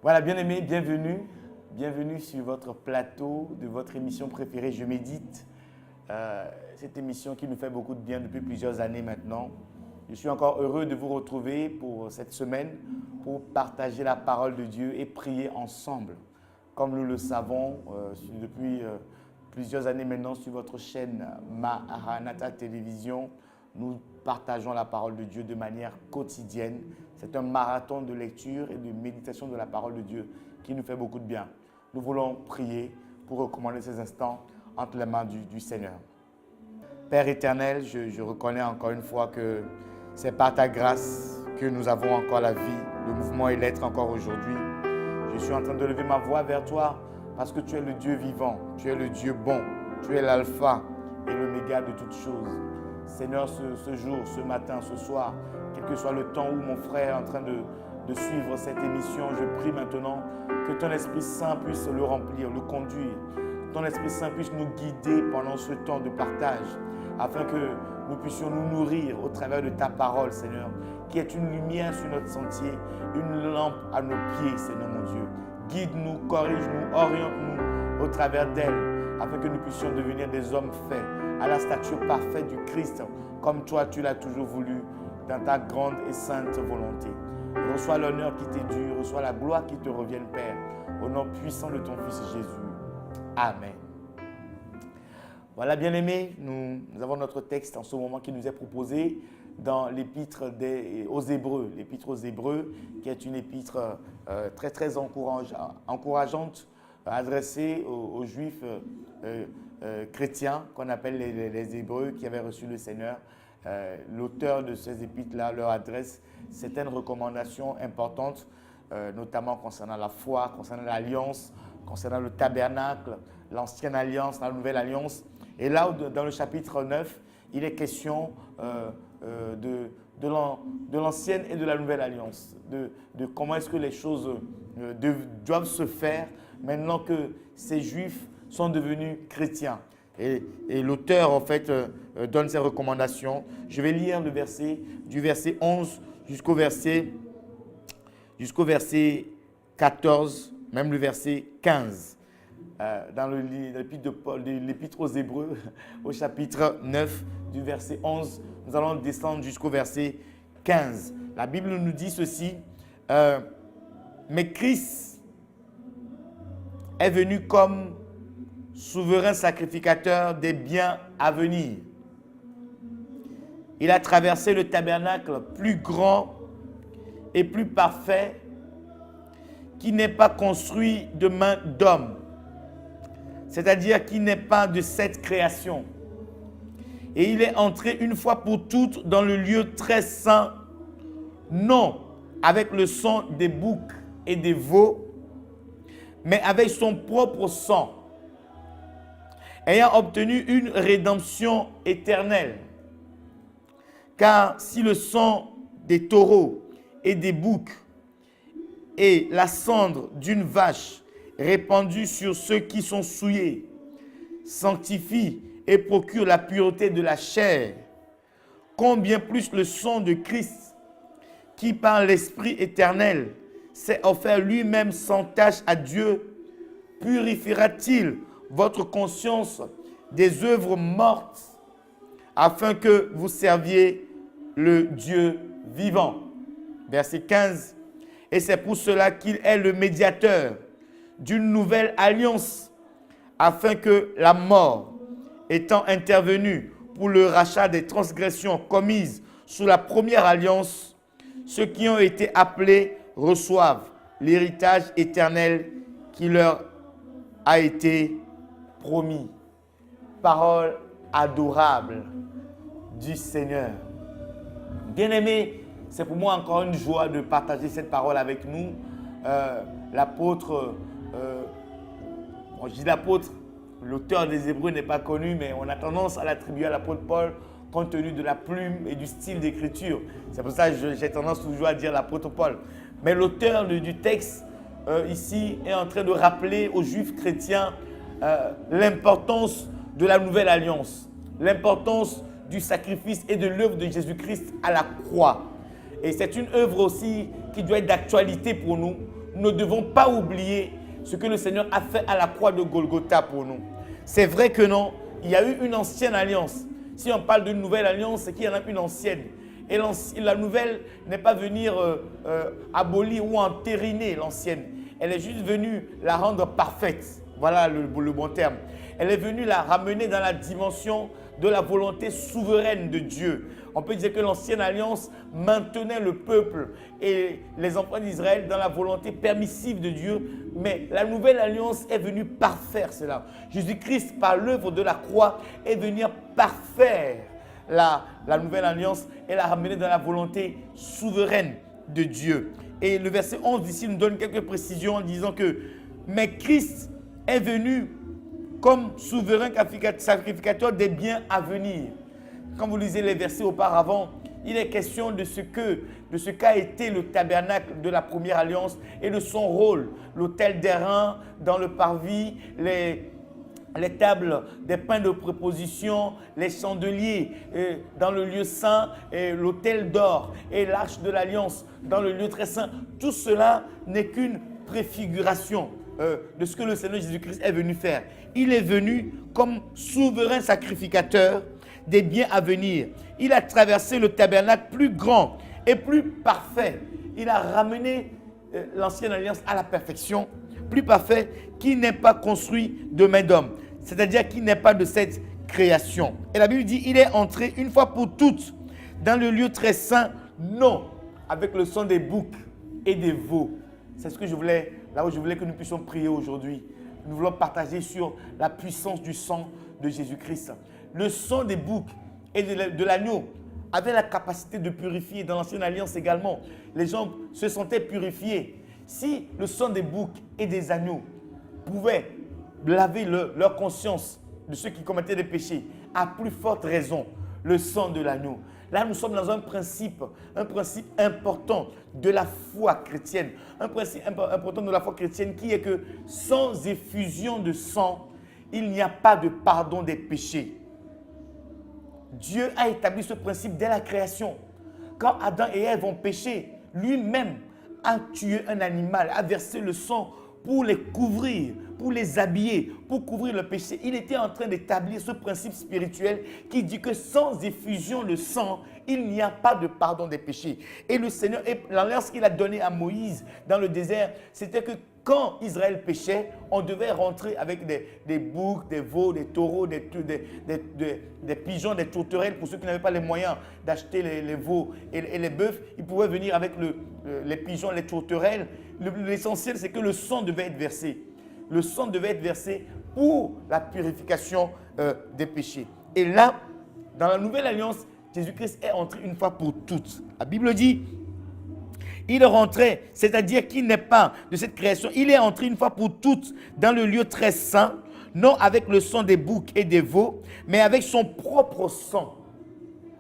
Voilà, bien-aimés, bienvenue sur votre plateau de votre émission préférée, Je médite. Cette émission qui nous fait beaucoup de bien depuis plusieurs années maintenant. Je suis encore heureux de vous retrouver pour cette semaine, pour partager la parole de Dieu et prier ensemble. Comme nous le savons depuis plusieurs années maintenant sur votre chaîne Maranatha Télévision, nous partageons la parole de Dieu de manière quotidienne. C'est un marathon de lecture et de méditation de la parole de Dieu qui nous fait beaucoup de bien. Nous voulons prier pour recommander ces instants entre les mains du Seigneur. Père éternel, je reconnais encore une fois que c'est par ta grâce que nous avons encore la vie, le mouvement et l'être encore aujourd'hui. Je suis en train de lever ma voix vers toi parce que tu es le Dieu vivant, tu es le Dieu bon, tu es l'alpha et l'oméga de toutes choses. Seigneur, ce jour, ce matin, ce soir, quel que soit le temps où mon frère est en train de suivre cette émission, je prie maintenant que ton Esprit Saint puisse le remplir, le conduire. Ton Esprit Saint puisse nous guider pendant ce temps de partage, afin que nous puissions nous nourrir au travers de ta parole, Seigneur, qui est une lumière sur notre sentier, une lampe à nos pieds, Seigneur mon Dieu. Guide-nous, corrige-nous, oriente-nous au travers d'elle, afin que nous puissions devenir des hommes faits, à la stature parfaite du Christ, comme toi tu l'as toujours voulu, dans ta grande et sainte volonté. Reçois l'honneur qui t'est dû, reçois la gloire qui te revienne, Père, au nom puissant de ton Fils Jésus. Amen. Voilà, bien-aimés, nous avons notre texte en ce moment qui nous est proposé dans l'épître aux Hébreux. L'épître aux Hébreux, qui est une épître très encourageante, adressée aux Juifs chrétiens, qu'on appelle les Hébreux, qui avaient reçu le Seigneur. L'auteur de ces épîtres-là leur adresse certaines recommandations importantes, notamment concernant la foi, concernant l'alliance, concernant le tabernacle, l'ancienne alliance, la nouvelle alliance. Et là, dans le chapitre 9, il est question de l'ancienne et de la nouvelle alliance, de comment est-ce que les choses doivent se faire maintenant que ces Juifs sont devenus chrétiens. Et l'auteur, en fait, donne ses recommandations. Je vais lire le verset, du verset 11 jusqu'au verset 14, même le verset 15. Dans l'épître aux Hébreux, au chapitre 9, du verset 11, nous allons descendre jusqu'au verset 15. La Bible nous dit ceci, mais Christ est venu comme souverain sacrificateur des biens à venir. Il a traversé le tabernacle plus grand et plus parfait qui n'est pas construit de main d'homme, c'est-à-dire qui n'est pas de cette création. Et il est entré une fois pour toutes dans le lieu très saint, non avec le sang des boucs et des veaux, mais avec son propre sang, ayant obtenu une rédemption éternelle. Car si le sang des taureaux et des boucs et la cendre d'une vache répandue sur ceux qui sont souillés sanctifie et procure la pureté de la chair, combien plus le sang de Christ, qui par l'Esprit éternel s'est offert lui-même sans tache à Dieu, purifiera-t-il votre conscience des œuvres mortes, afin que vous serviez le Dieu vivant. Verset 15. Et c'est pour cela qu'il est le médiateur d'une nouvelle alliance, afin que la mort, étant intervenue pour le rachat des transgressions commises sous la première alliance, ceux qui ont été appelés reçoivent l'héritage éternel qui leur a été promis. Parole adorable du Seigneur. Bien-aimés, c'est pour moi encore une joie de partager cette parole avec nous. L'apôtre, je dis l'apôtre, l'auteur des Hébreux n'est pas connu, mais on a tendance à l'attribuer à l'apôtre Paul compte tenu de la plume et du style d'écriture. C'est pour ça que j'ai tendance toujours à dire l'apôtre Paul. Mais l'auteur du texte ici est en train de rappeler aux Juifs chrétiens l'importance de la nouvelle alliance, l'importance du sacrifice et de l'œuvre de Jésus-Christ à la croix. Et c'est une œuvre aussi qui doit être d'actualité pour nous. Nous ne devons pas oublier ce que le Seigneur a fait à la croix de Golgotha pour nous. C'est vrai que non, il y a eu une ancienne alliance. Si on parle d'une nouvelle alliance, c'est qu'il y en a une ancienne. Et la nouvelle n'est pas venir abolir ou entériner l'ancienne. Elle est juste venue la rendre parfaite. Voilà le bon terme. Elle est venue la ramener dans la dimension de la volonté souveraine de Dieu. On peut dire que l'ancienne alliance maintenait le peuple et les enfants d'Israël dans la volonté permissive de Dieu. Mais la nouvelle alliance est venue parfaire cela. Jésus-Christ, par l'œuvre de la croix, est venu parfaire la nouvelle alliance et la ramener dans la volonté souveraine de Dieu. Et le verset 11 ici nous donne quelques précisions en disant que « Mais Christ est venu comme souverain sacrificateur des biens à venir. » Quand vous lisez les versets auparavant, il est question de ce qu'a été le tabernacle de la première alliance et de son rôle. L'autel d'airain dans le parvis, les tables des pains de préposition, les chandeliers dans le lieu saint, l'autel d'or et l'arche de l'alliance dans le lieu très saint. Tout cela n'est qu'une préfiguration de ce que le Seigneur Jésus-Christ est venu faire. Il est venu comme souverain sacrificateur des biens à venir. Il a traversé le tabernacle plus grand et plus parfait. Il a ramené l'ancienne alliance à la perfection, plus parfait, qui n'est pas construit de main d'homme, c'est-à-dire qui n'est pas de cette création. Et la Bible dit, il est entré une fois pour toutes dans le lieu très saint, non avec le sang des boucs et des veaux. C'est ce que je voulais, là où je voulais que nous puissions prier aujourd'hui. Nous voulons partager sur la puissance du sang de Jésus-Christ. Le sang des boucs et de l'agneau avait la capacité de purifier. Dans l'ancienne alliance également, les gens se sentaient purifiés. Si le sang des boucs et des agneaux pouvait laver leur conscience de ceux qui commettaient des péchés, à plus forte raison, le sang de l'agneau. Là, nous sommes dans un principe important de la foi chrétienne. Un principe important de la foi chrétienne qui est que sans effusion de sang, il n'y a pas de pardon des péchés. Dieu a établi ce principe dès la création. Quand Adam et Ève ont péché, lui-même a tué un animal, a versé le sang pour les couvrir, pour les habiller, pour couvrir le péché. Il était en train d'établir ce principe spirituel qui dit que sans effusion de sang, il n'y a pas de pardon des péchés. Et le Seigneur, l'alliance qu'il a donnée à Moïse dans le désert, c'était que quand Israël péchait, on devait rentrer avec des boucs, des veaux, des taureaux, des pigeons, des tourterelles. Pour ceux qui n'avaient pas les moyens d'acheter les veaux et les bœufs, ils pouvaient venir avec les pigeons, les tourterelles. L'essentiel, c'est que le sang devait être versé. Le sang devait être versé pour la purification des péchés. Et là, dans la nouvelle alliance, Jésus-Christ est entré une fois pour toutes. La Bible dit, il est rentré, c'est-à-dire qu'il n'est pas de cette création. Il est entré une fois pour toutes dans le lieu très saint, non avec le sang des boucs et des veaux, mais avec son propre sang.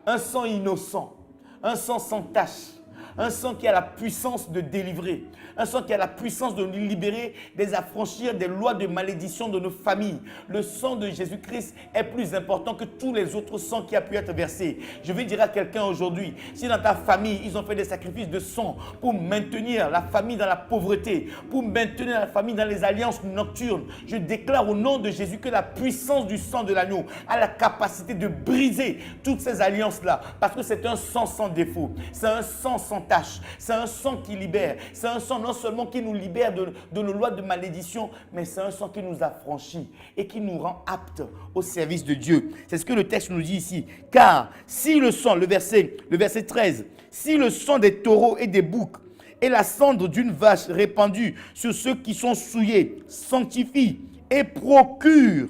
Un sang innocent, un sang sans tache, un sang qui a la puissance de délivrer, un sang qui a la puissance de nous libérer des affranchir des lois de malédiction de nos familles. Le sang de Jésus-Christ est plus important que tous les autres sangs qui a pu être versés. Je vais dire à quelqu'un aujourd'hui, si dans ta famille, ils ont fait des sacrifices de sang pour maintenir la famille dans la pauvreté, pour maintenir la famille dans les alliances nocturnes, je déclare au nom de Jésus que la puissance du sang de l'agneau a la capacité de briser toutes ces alliances-là, parce que c'est un sang sans défaut, c'est un sang sans tache, c'est un sang qui libère, c'est un sang non seulement qui nous libère de nos lois de malédiction, mais c'est un sang qui nous affranchit et qui nous rend aptes au service de Dieu. C'est ce que le texte nous dit ici. Car si le sang, le verset 13, si le sang des taureaux et des boucs et la cendre d'une vache répandue sur ceux qui sont souillés sanctifie et procure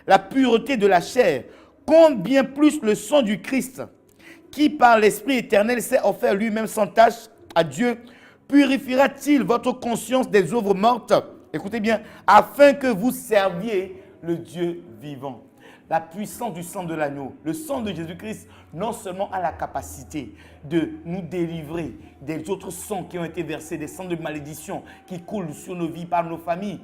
la pureté de la chair, combien plus le sang du Christ, qui par l'Esprit éternel s'est offert lui-même sans tache à Dieu, purifiera-t-il votre conscience des œuvres mortes, écoutez bien, afin que vous serviez le Dieu vivant. La puissance du sang de l'agneau, le sang de Jésus-Christ, non seulement a la capacité de nous délivrer des autres sangs qui ont été versés, des sangs de malédiction qui coulent sur nos vies par nos familles,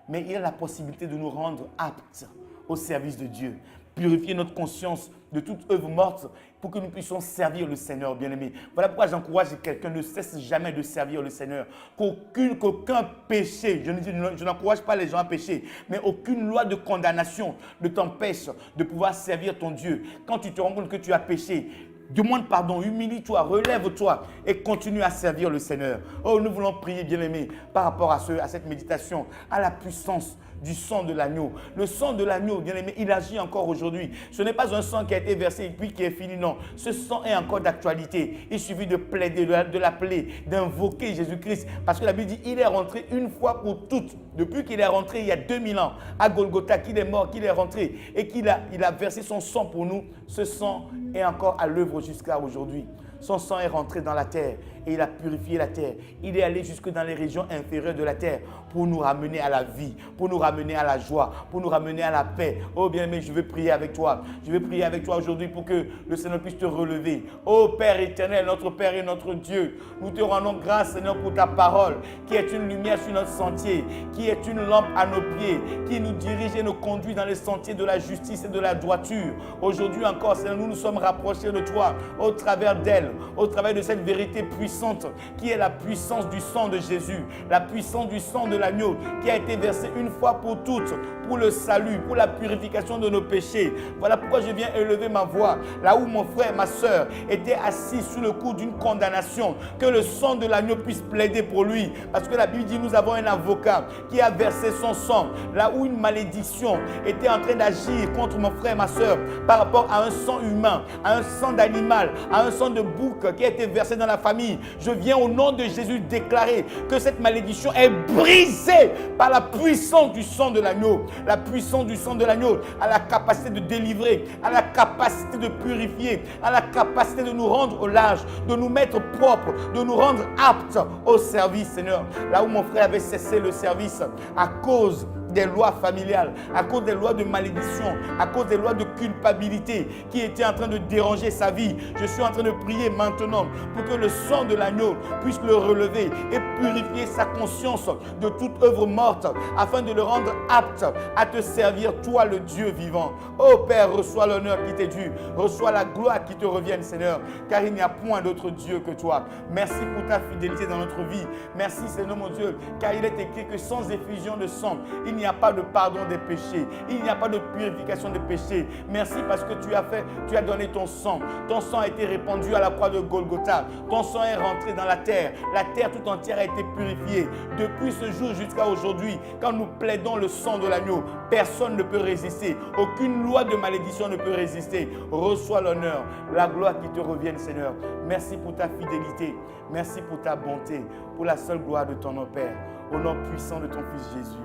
mais il a la possibilité de nous rendre aptes au service de Dieu. purifier notre conscience de toute œuvre morte pour que nous puissions servir le Seigneur, bien-aimé. Voilà pourquoi j'encourage quelqu'un, ne cesse jamais de servir le Seigneur. Qu'aucun péché, je n'encourage pas les gens à pécher, mais aucune loi de condamnation ne t'empêche de pouvoir servir ton Dieu. Quand tu te rends compte que tu as péché, demande pardon, humilie-toi, relève-toi et continue à servir le Seigneur. Oh, nous voulons prier, bien-aimés, par rapport à cette méditation, à la puissance du sang de l'agneau. Le sang de l'agneau, bien-aimé, il agit encore aujourd'hui. Ce n'est pas un sang qui a été versé et puis qui est fini, non. Ce sang est encore d'actualité. Il suffit de plaider, de l'appeler, d'invoquer Jésus-Christ. Parce que la Bible dit, il est rentré une fois pour toutes. Depuis qu'il est rentré il y a 2000 ans à Golgotha, qu'il est mort, qu'il est rentré et qu'il a versé son sang pour nous, ce sang est encore à l'œuvre jusqu'à aujourd'hui. Son sang est rentré dans la terre et il a purifié la terre. Il est allé jusque dans les régions inférieures de la terre pour nous ramener à la vie, pour nous ramener à la joie, pour nous ramener à la paix. Oh bien-aimé, je veux prier avec toi. Je veux prier avec toi aujourd'hui pour que le Seigneur puisse te relever. Oh Père éternel, notre Père et notre Dieu, nous te rendons grâce, Seigneur, pour ta parole qui est une lumière sur notre sentier, qui est une lampe à nos pieds, qui nous dirige et nous conduit dans les sentiers de la justice et de la droiture. Aujourd'hui encore, Seigneur, nous nous sommes rapprochés de toi au travers d'elle, au travers de cette vérité puissante qui est la puissance du sang de Jésus, la puissance du sang de l'agneau qui a été versé une fois pour toutes pour le salut, pour la purification de nos péchés. Voilà pourquoi je viens élever ma voix là où mon frère et ma soeur étaient assis sous le coup d'une condamnation, que le sang de l'agneau puisse plaider pour lui, parce que la Bible dit nous avons un avocat qui a versé son sang là où une malédiction était en train d'agir contre mon frère et ma soeur par rapport à un sang humain, à un sang d'animal, à un sang de bouc qui a été versé dans la famille. Je viens au nom de Jésus déclarer que cette malédiction est brisée par la puissance du sang de l'agneau. La puissance du sang de l'agneau a la capacité de délivrer, a la capacité de purifier, a la capacité de nous rendre au large, de nous mettre propres, de nous rendre aptes au service, Seigneur. Là où mon frère avait cessé le service à cause des lois familiales, à cause des lois de malédiction, à cause des lois de culpabilité qui étaient en train de déranger sa vie. Je suis en train de prier maintenant pour que le sang de l'agneau puisse le relever et purifier sa conscience de toute œuvre morte afin de le rendre apte à te servir, toi le Dieu vivant. Oh Père, reçois l'honneur qui t'est dû, reçois la gloire qui te revienne, Seigneur, car il n'y a point d'autre Dieu que toi. Merci pour ta fidélité dans notre vie. Merci, Seigneur mon Dieu, car il est écrit que sans effusion de sang, il n'y a pas de pardon des péchés. Il n'y a pas de purification des péchés. Merci parce que tu as donné ton sang. Ton sang a été répandu à la croix de Golgotha. Ton sang est rentré dans la terre. La terre tout entière a été purifiée. Depuis ce jour jusqu'à aujourd'hui, quand nous plaidons le sang de l'agneau, personne ne peut résister. Aucune loi de malédiction ne peut résister. Reçois l'honneur, la gloire qui te revienne, Seigneur. Merci pour ta fidélité. Merci pour ta bonté. Pour la seule gloire de ton nom, Père. Au nom puissant de ton Fils Jésus.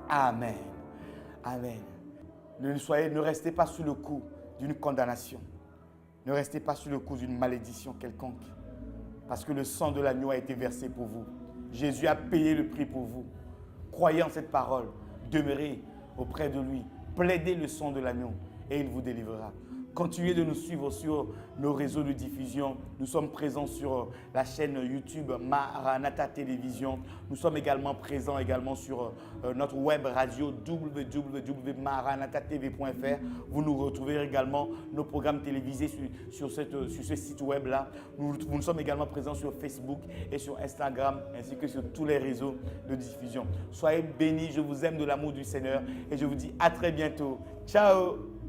Amen. Amen. Ne restez pas sous le coup d'une condamnation. Ne restez pas sous le coup d'une malédiction quelconque. Parce que le sang de l'agneau a été versé pour vous. Jésus a payé le prix pour vous. Croyez en cette parole. Demeurez auprès de lui. Plaidez le sang de l'agneau et il vous délivrera. Continuez de nous suivre sur nos réseaux de diffusion. Nous sommes présents sur la chaîne YouTube Maranatha Télévision. Nous sommes également présents sur notre web radio www.maranathatv.fr. Vous nous retrouvez également nos programmes télévisés sur ce site web-là. Nous sommes également présents sur Facebook et sur Instagram ainsi que sur tous les réseaux de diffusion. Soyez bénis, je vous aime de l'amour du Seigneur et je vous dis à très bientôt. Ciao!